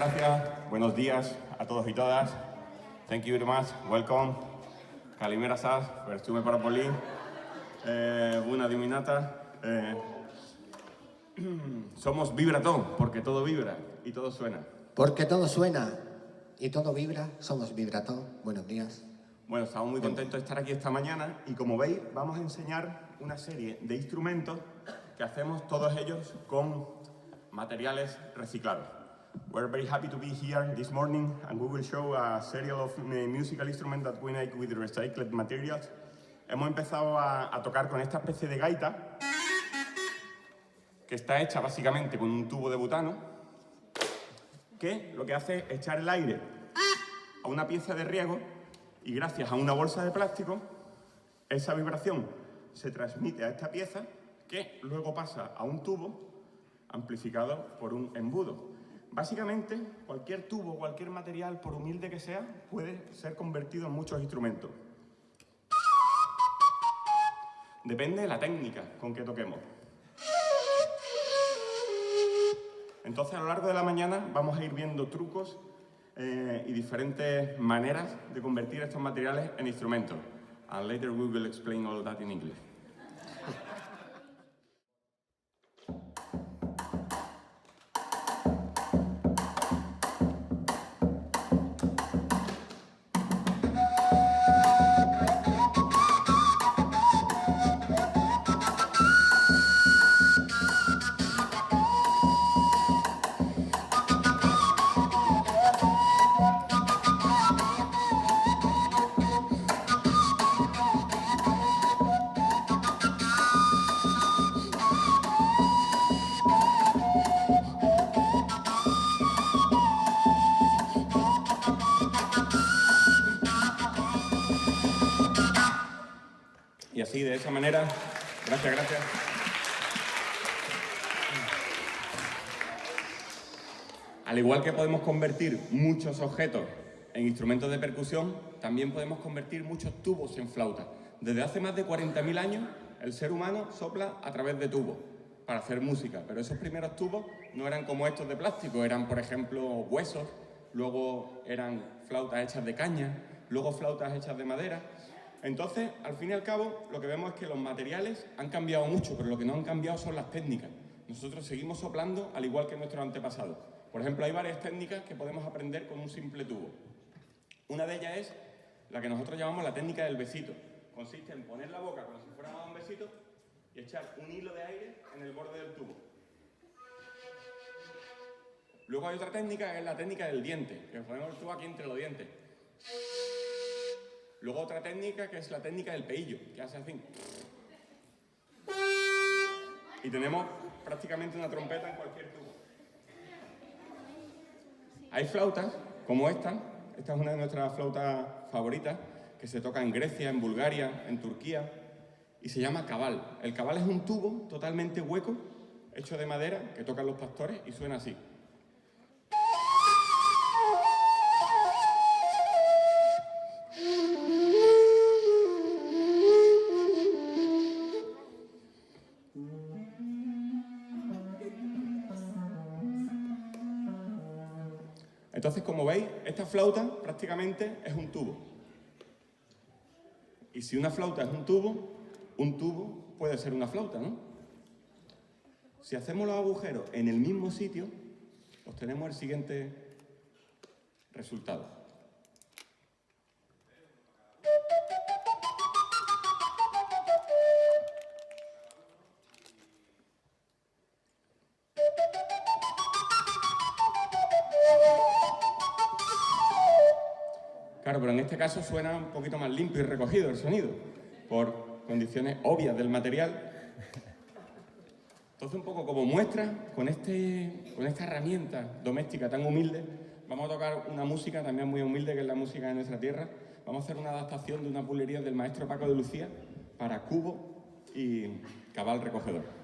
gracias. Buenos días a todos y todas. Thank you very much. Welcome. Kalimera σας. Ευχαριστούμε πάρα πολύ. Buena diminata. Somos Vibratón, porque todo vibra y todo suena. Porque todo suena y todo vibra, somos Vibratón. Buenos días. Bueno, estamos muy contentos de estar aquí esta mañana y como veis vamos a enseñar una serie de instrumentos que hacemos todos ellos con materiales reciclados. We're very happy to be here this morning and we will show a series of musical instruments that we make with recycled materials. Hemos empezado a tocar con esta especie de gaita que está hecha básicamente con un tubo de butano que lo que hace es echar el aire a una pieza de riego y gracias a una bolsa de plástico esa vibración se transmite a esta pieza que luego pasa a un tubo amplificado por un embudo. Básicamente, cualquier tubo, cualquier material, por humilde que sea, puede ser convertido en muchos instrumentos. Depende de la técnica con que toquemos. Entonces, a lo largo de la mañana vamos a ir viendo trucos y diferentes maneras de convertir estos materiales en instrumentos. And later we will explain all that in English. Y así, de esa manera, gracias. Al igual que podemos convertir muchos objetos en instrumentos de percusión, también podemos convertir muchos tubos en flauta. Desde hace más de 40.000 años, el ser humano sopla a través de tubos para hacer música, pero esos primeros tubos no eran como estos de plástico, eran, por ejemplo, huesos, luego eran flautas hechas de caña, luego flautas hechas de madera. Entonces, al fin y al cabo, lo que vemos es que los materiales han cambiado mucho, pero lo que no han cambiado son las técnicas. Nosotros seguimos soplando al igual que nuestros antepasados. Por ejemplo, hay varias técnicas que podemos aprender con un simple tubo. Una de ellas es la que nosotros llamamos la técnica del besito. Consiste en poner la boca como si fuéramos a un besito y echar un hilo de aire en el borde del tubo. Luego hay otra técnica que es la técnica del diente, que ponemos el tubo aquí entre los dientes. Luego otra técnica que es la técnica del peillo, que hace así. Y tenemos prácticamente una trompeta en cualquier tubo. Hay flautas como esta es una de nuestras flautas favoritas, que se toca en Grecia, en Bulgaria, en Turquía, y se llama cabal. El cabal es un tubo totalmente hueco, hecho de madera, que tocan los pastores y suena así. Entonces, como veis, esta flauta prácticamente es un tubo. Y si una flauta es un tubo puede ser una flauta, ¿no? Si hacemos los agujeros en el mismo sitio, obtenemos el siguiente resultado. Claro, pero en este caso suena un poquito más limpio y recogido el sonido, por condiciones obvias del material. Entonces, un poco como muestra, con esta herramienta doméstica tan humilde, vamos a tocar una música también muy humilde, que es la música de nuestra tierra. Vamos a hacer una adaptación de una bulería del maestro Paco de Lucía para cubo y cabal recogedor.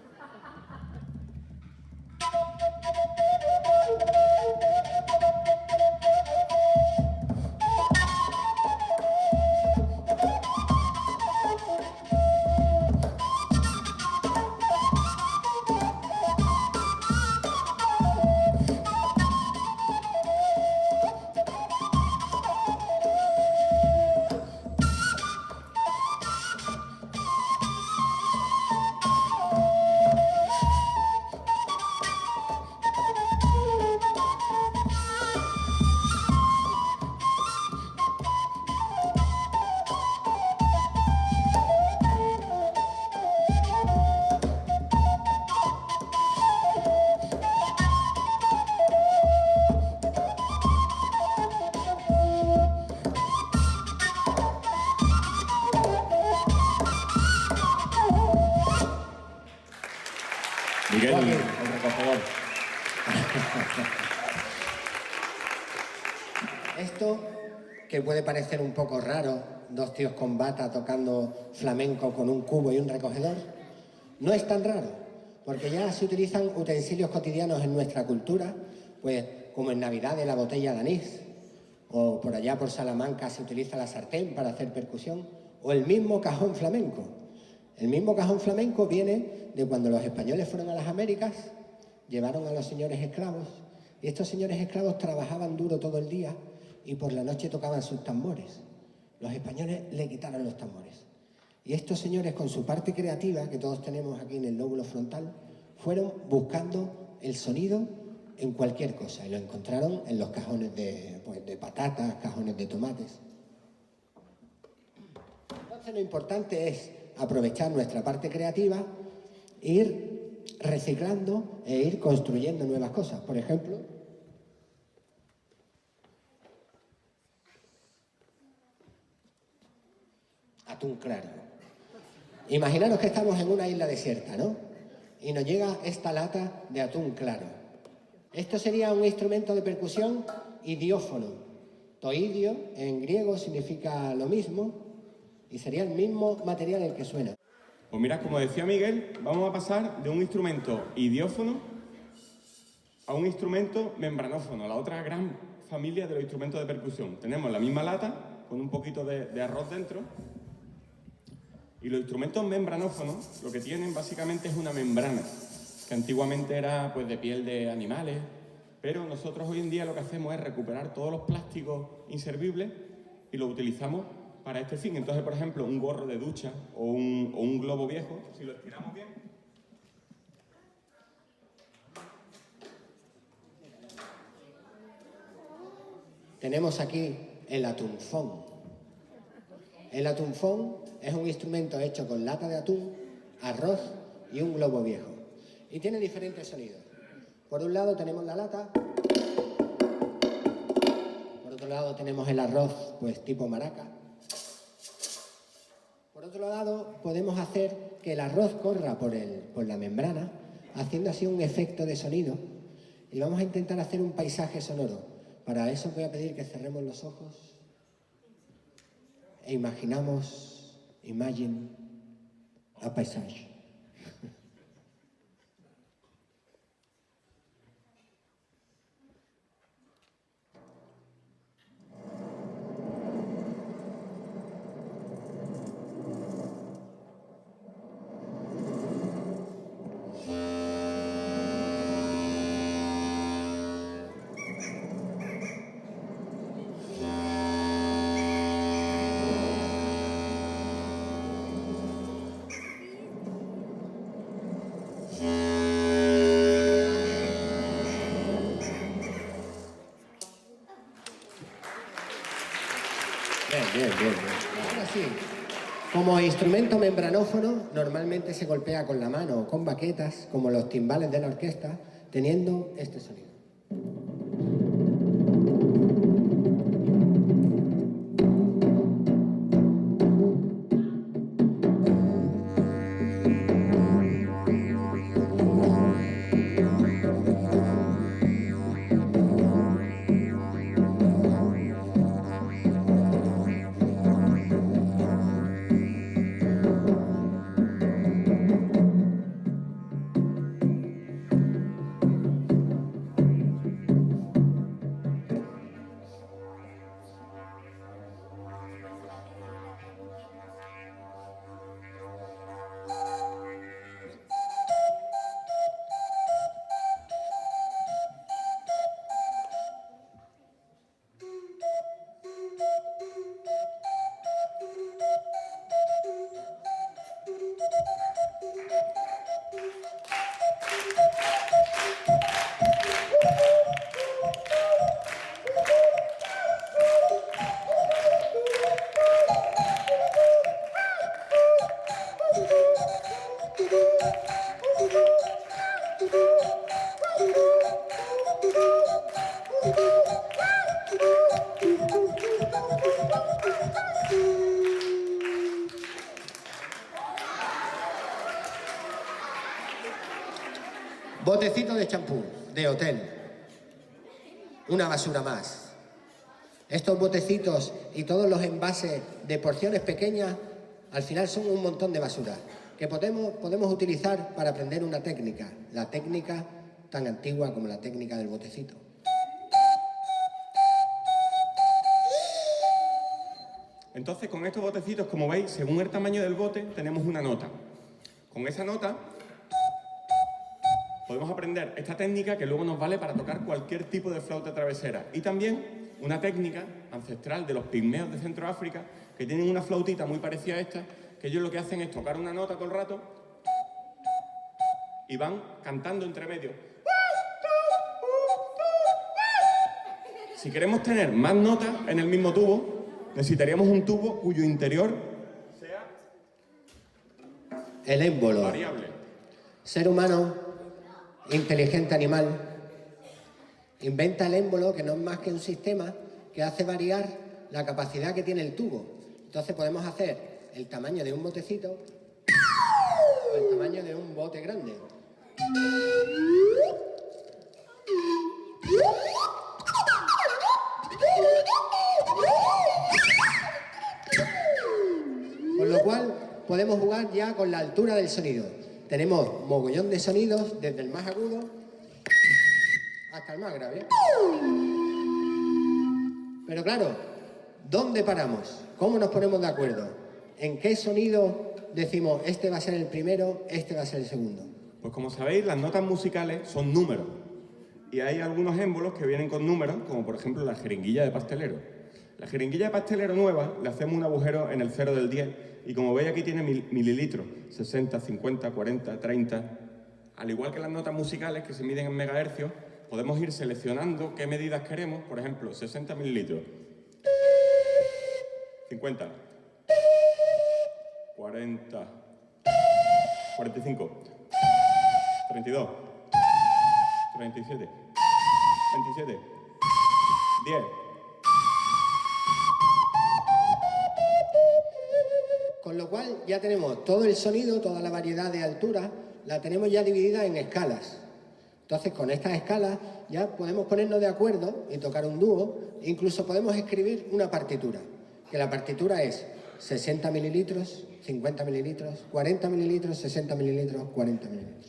Esto, que puede parecer un poco raro, dos tíos con bata tocando flamenco con un cubo y un recogedor, no es tan raro, porque ya se utilizan utensilios cotidianos en nuestra cultura, pues como en Navidad de la botella de anís, o por allá por Salamanca se utiliza la sartén para hacer percusión, o el mismo cajón flamenco. El mismo cajón flamenco viene de cuando los españoles fueron a las Américas, llevaron a los señores esclavos, y estos señores esclavos trabajaban duro todo el día y por la noche tocaban sus tambores. Los españoles le quitaron los tambores. Y estos señores, con su parte creativa, que todos tenemos aquí en el lóbulo frontal, fueron buscando el sonido en cualquier cosa y lo encontraron en los cajones de patatas, cajones de tomates. Entonces lo importante es aprovechar nuestra parte creativa, ir reciclando e ir construyendo nuevas cosas. Por ejemplo, atún claro. Imaginaros que estamos en una isla desierta, ¿no? Y nos llega esta lata de atún claro. Esto sería un instrumento de percusión idiófono. Toidio en griego significa lo mismo y sería el mismo material en el que suena. Pues mira, como decía Miguel, vamos a pasar de un instrumento idiófono a un instrumento membranófono, la otra gran familia de los instrumentos de percusión. Tenemos la misma lata con un poquito de arroz dentro. Y los instrumentos membranófonos lo que tienen básicamente es una membrana, que antiguamente era pues, de piel de animales, pero nosotros hoy en día lo que hacemos es recuperar todos los plásticos inservibles y los utilizamos para este fin. Entonces, por ejemplo, un gorro de ducha o un globo viejo, si lo estiramos bien, tenemos aquí el atunfón. El atunfón es un instrumento hecho con lata de atún, arroz y un globo viejo. Y tiene diferentes sonidos. Por un lado tenemos la lata, por otro lado tenemos el arroz, pues tipo maraca. Por otro lado podemos hacer que el arroz corra por la membrana, haciendo así un efecto de sonido. Y vamos a intentar hacer un paisaje sonoro. Para eso voy a pedir que cerremos los ojos e imagine a paisaje. Bien. Ahora sí, como instrumento membranófono, normalmente se golpea con la mano o con baquetas, como los timbales de la orquesta, teniendo este sonido. Botecito de champú, de hotel. Una basura más. Estos botecitos y todos los envases de porciones pequeñas al final son un montón de basura que podemos utilizar para aprender una técnica, la técnica tan antigua como la técnica del botecito. Entonces, con estos botecitos, como veis, según el tamaño del bote, tenemos una nota. Con esa nota podemos aprender esta técnica que luego nos vale para tocar cualquier tipo de flauta travesera. Y también una técnica ancestral de los pigmeos de Centroáfrica, que tienen una flautita muy parecida a esta, que ellos lo que hacen es tocar una nota todo el rato y van cantando entre medio. Si queremos tener más notas en el mismo tubo, necesitaríamos un tubo cuyo interior sea el émbolo. Variable. Ser humano, inteligente animal, inventa el émbolo, que no es más que un sistema que hace variar la capacidad que tiene el tubo. Entonces podemos hacer el tamaño de un botecito o el tamaño de un bote grande. Con lo cual podemos jugar ya con la altura del sonido. Tenemos mogollón de sonidos, desde el más agudo hasta el más grave. Pero claro, ¿dónde paramos? ¿Cómo nos ponemos de acuerdo? ¿En qué sonido decimos este va a ser el primero, este va a ser el segundo? Pues como sabéis, las notas musicales son números. Y hay algunos émbolos que vienen con números, como por ejemplo la jeringuilla de pastelero. La jeringuilla de pastelero nueva le hacemos un agujero en el 0 del 10 y como veis aquí tiene mililitros, 60, 50, 40, 30. Al igual que las notas musicales que se miden en megahercios, podemos ir seleccionando qué medidas queremos, por ejemplo, 60 mililitros, 50, 40, 45, 32, 37, 27, 10. Con lo cual ya tenemos todo el sonido, toda la variedad de alturas, la tenemos ya dividida en escalas. Entonces con estas escalas ya podemos ponernos de acuerdo y tocar un dúo, incluso podemos escribir una partitura, que la partitura es 60 mililitros, 50 mililitros, 40 mililitros, 60 mililitros, 40 mililitros.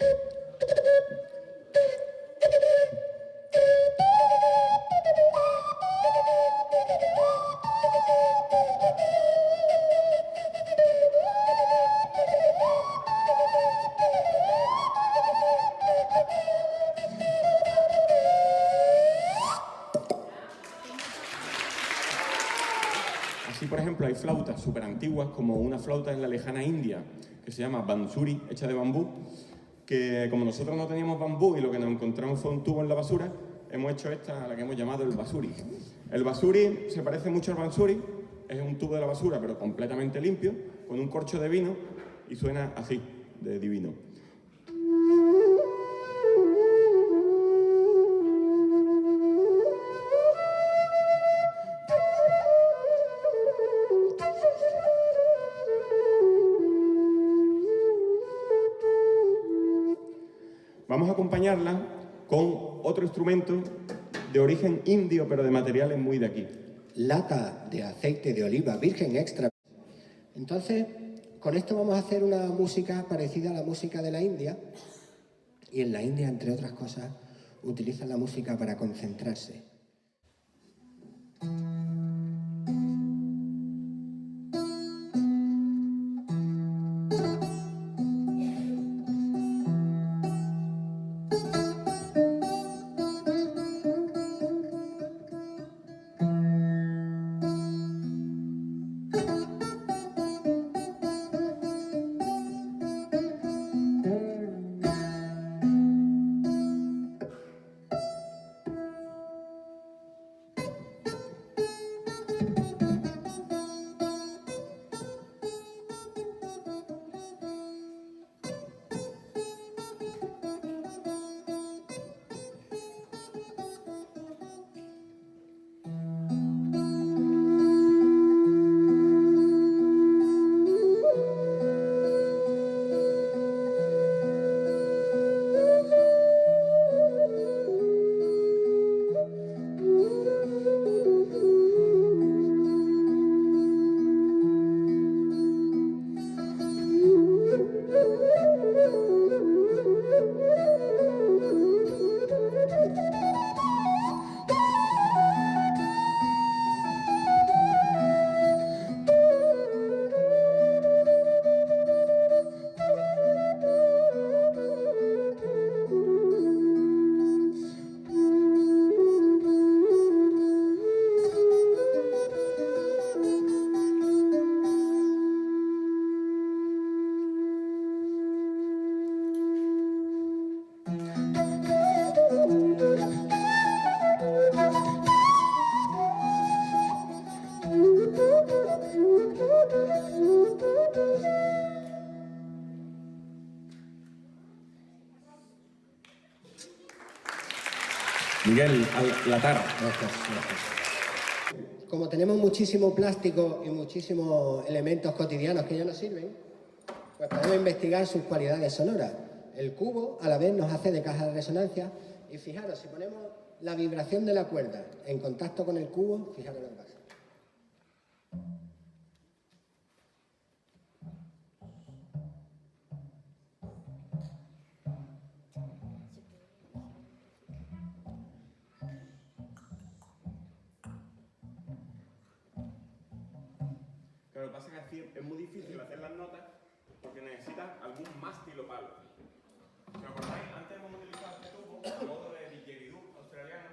Así, por ejemplo, hay flautas súper antiguas, como una flauta en la lejana India, que se llama bansuri, hecha de bambú, que como nosotros no teníamos bambú y lo que nos encontramos fue un tubo en la basura, hemos hecho esta, a la que hemos llamado el basuri. El basuri se parece mucho al bansuri, es un tubo de la basura, pero completamente limpio, con un corcho de vino, y suena así, de divino. Vamos a acompañarla con otro instrumento de origen indio, pero de materiales muy de aquí. Lata de aceite de oliva virgen extra. Entonces, con esto vamos a hacer una música parecida a la música de la India. Y en la India, entre otras cosas, utilizan la música para concentrarse. Miguel, la tara. Gracias, gracias. Como tenemos muchísimo plástico y muchísimos elementos cotidianos que ya nos sirven, pues podemos investigar sus cualidades sonoras. El cubo a la vez nos hace de caja de resonancia y fijaros, si ponemos la vibración de la cuerda en contacto con el cubo, fijaros lo que pasa. Pero lo que pasa es que así es muy difícil hacer las notas porque necesitas algún mástil o palo. ¿Os acordáis? Antes hemos utilizado este tubo a modo de didgeridoo australiano.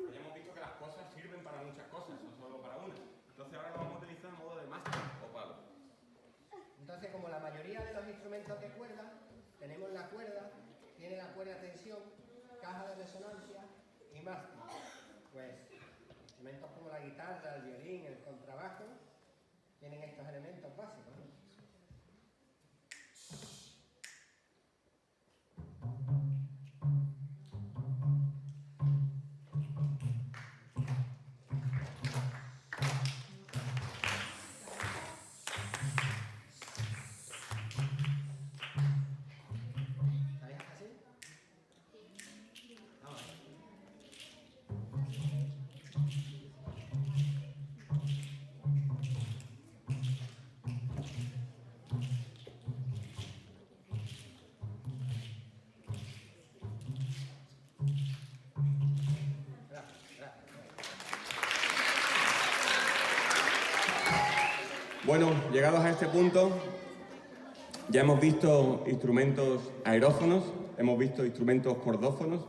Ya hemos visto que las cosas sirven para muchas cosas, no solo para una. Entonces ahora lo vamos a utilizar a modo de mástil o palo. Entonces, como la mayoría de los instrumentos de cuerda, tenemos la cuerda, tiene la cuerda tensión, caja de resonancia y mástil. Pues instrumentos como la guitarra, el violín, el contrabajo, tienen estos elementos básicos, ¿no? ¿Sabéis así? Vamos. Bueno, llegados a este punto, ya hemos visto instrumentos aerófonos, hemos visto instrumentos cordófonos,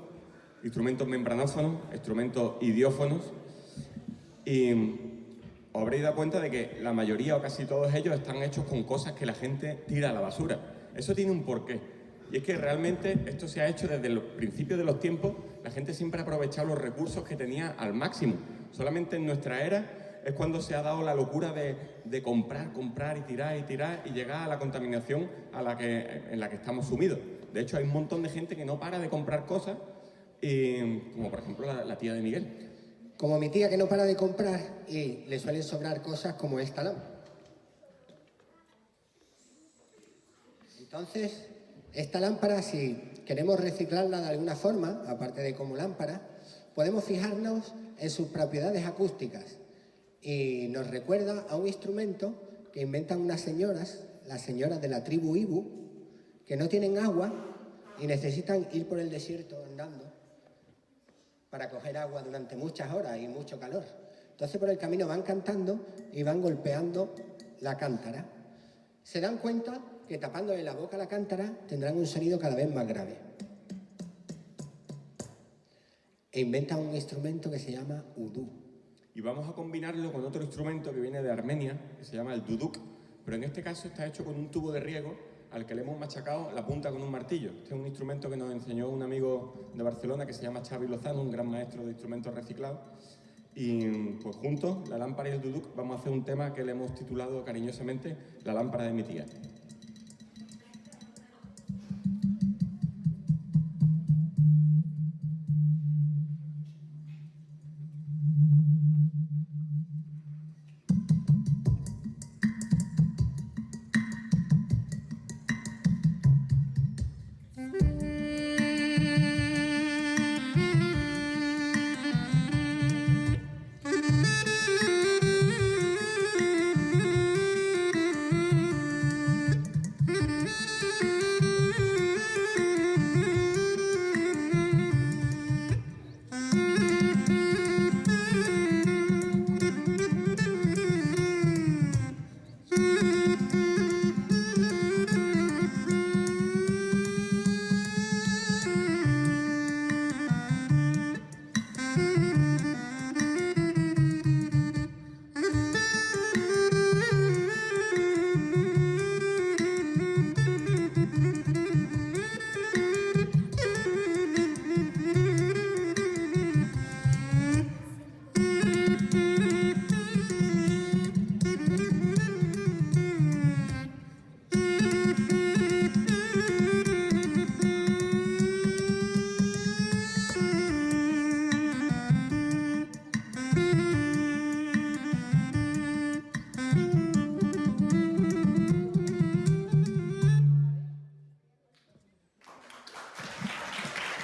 instrumentos membranófonos, instrumentos idiófonos y os habréis dado cuenta de que la mayoría o casi todos ellos están hechos con cosas que la gente tira a la basura. Eso tiene un porqué. Y es que realmente esto se ha hecho desde los principios de los tiempos. La gente siempre ha aprovechado los recursos que tenía al máximo. Solamente en nuestra era es cuando se ha dado la locura de comprar y tirar y llegar a la contaminación en la que estamos sumidos. De hecho, hay un montón de gente que no para de comprar cosas, como por ejemplo la tía de Miguel. Como mi tía que no para de comprar y le suelen sobrar cosas como esta lámpara. Entonces, esta lámpara, si queremos reciclarla de alguna forma, aparte de como lámpara, podemos fijarnos en sus propiedades acústicas. Y nos recuerda a un instrumento que inventan unas señoras, las señoras de la tribu Ibu, que no tienen agua y necesitan ir por el desierto andando para coger agua durante muchas horas y mucho calor. Entonces por el camino van cantando y van golpeando la cántara. Se dan cuenta que tapándole la boca a la cántara tendrán un sonido cada vez más grave. E inventan un instrumento que se llama udú. Y vamos a combinarlo con otro instrumento que viene de Armenia, que se llama el duduk, pero en este caso está hecho con un tubo de riego al que le hemos machacado la punta con un martillo. Este es un instrumento que nos enseñó un amigo de Barcelona que se llama Xavi Lozano, un gran maestro de instrumentos reciclados. Y pues juntos, la lámpara y el duduk, vamos a hacer un tema que le hemos titulado cariñosamente La lámpara de mi tía.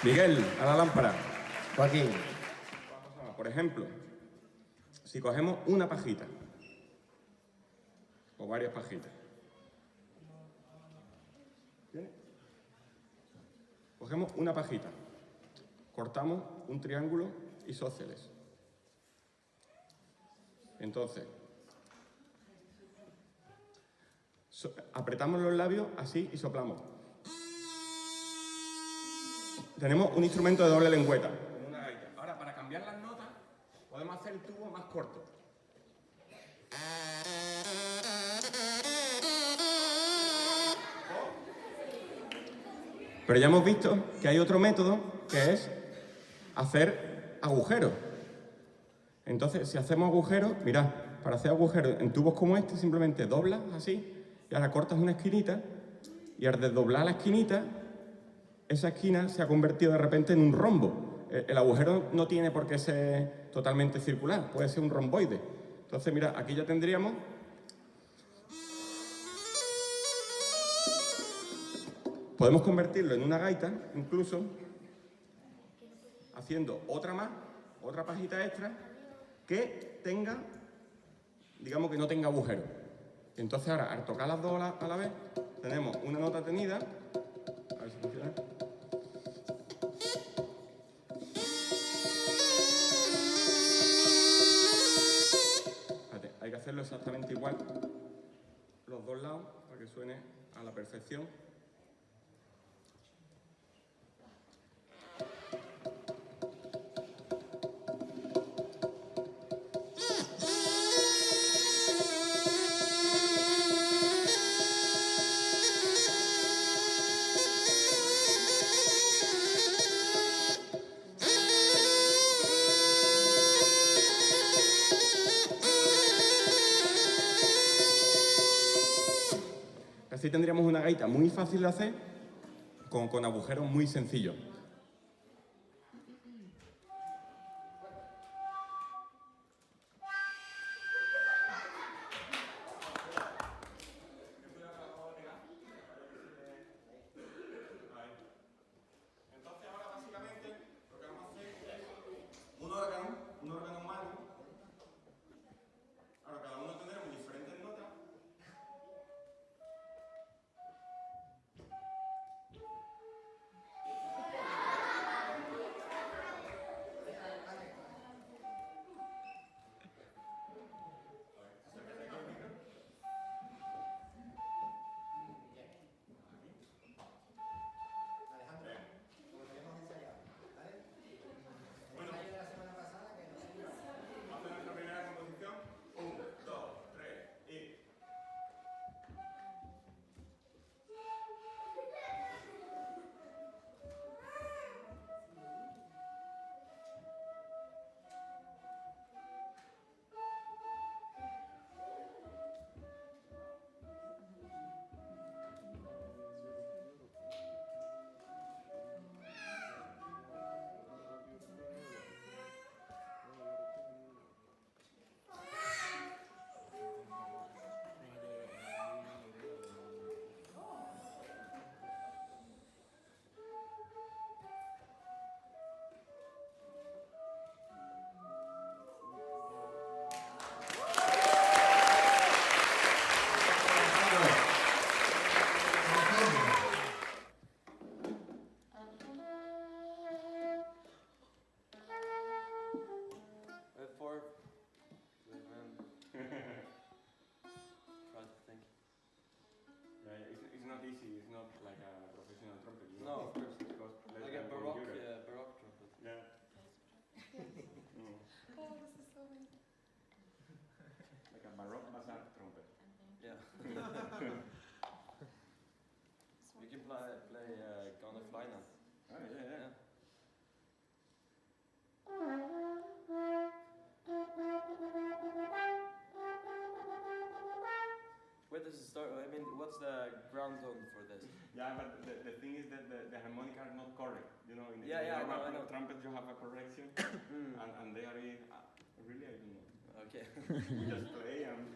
Miguel, a la lámpara. Joaquín. Por ejemplo, si cogemos una pajita, o varias pajitas, ¿bien? Cogemos una pajita, cortamos un triángulo isósceles. Entonces, apretamos los labios así y soplamos. Tenemos un instrumento de doble lengüeta. Una gaita. Ahora, para cambiar las notas, podemos hacer el tubo más corto. Pero ya hemos visto que hay otro método que es hacer agujeros. Entonces, si hacemos agujeros, mirad, para hacer agujeros en tubos como este, simplemente doblas así y ahora cortas una esquinita y al desdoblar la esquinita, esa esquina se ha convertido de repente en un rombo. El agujero no tiene por qué ser totalmente circular, puede ser un romboide. Entonces, mirad, aquí ya tendríamos podemos convertirlo en una gaita, incluso, haciendo otra más, otra pajita extra, que tenga, digamos que no tenga agujero. Y entonces ahora, al tocar las dos a la vez, tenemos una nota tenida, a ver si funciona. Fíjate, hay que hacerlo exactamente igual, los dos lados, para que suene a la perfección. Así tendríamos una gaita muy fácil de hacer, con agujeros muy sencillos. Entonces ahora básicamente lo que vamos a hacer es un órgano humano. Ahora cada uno tendremos diferentes notas. It's not easy. It's not like a professional trumpet. You know? No, of course. It costs less Like than a baroque, €1. baroque trumpet. Yeah. Oh, this is so amazing. Like a baroque bazaar trumpet. Yeah. You can play Gonna Fly Now. Oh, yeah. Where does it start? I mean, what's the ground tone for this? Yeah, but the thing is that the harmonic are not correct. You know, in Yeah, the yeah, I normal know. trumpet you have a correction, and they are really, I don't know. Okay. We just play and.